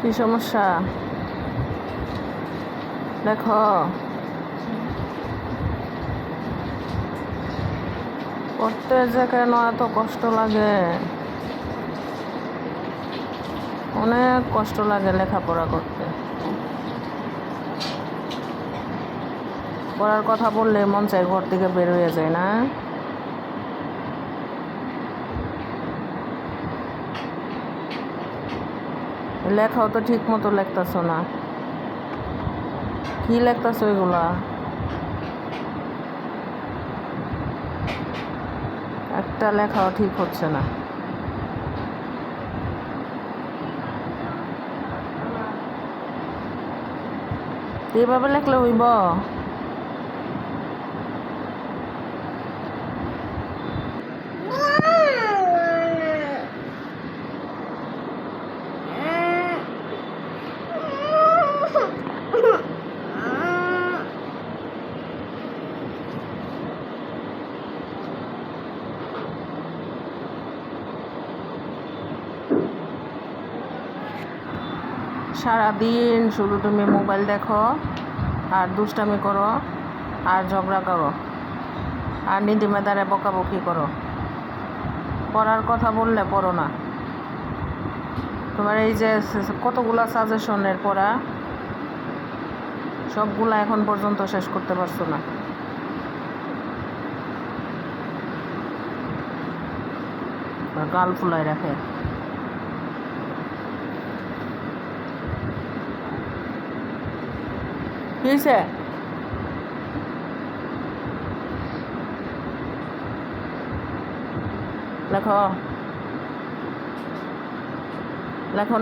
কি সমস্যা? দেখো, পড়তে যে কেন এত কষ্ট লাগে? অনেক কষ্ট লাগে লেখাপড়া করতে। পড়ার কথা বললে মন চায় ঘর থেকে বের হয়ে যায় না? লেখাও তো ঠিক মতো লেখতেছ না। কি লেখতেছ এগুলা? একটা লেখাও ঠিক হচ্ছে না। এইভাবে লেখলে হইব? সারাদিন শুধু তুমি মোবাইল দেখো আর দুষ্টামি করো আর ঝগড়া করো আর নীতিমেধারে বকাবকি করো। পড়ার কথা বললে পড়ো না। তোমার এই যে কতগুলা সাজেশনের পড়া, সবগুলা এখন পর্যন্ত শেষ করতে পারছো না। গাল ফুলায় রাখে। কি হয়েছে? লেখো লেখো না।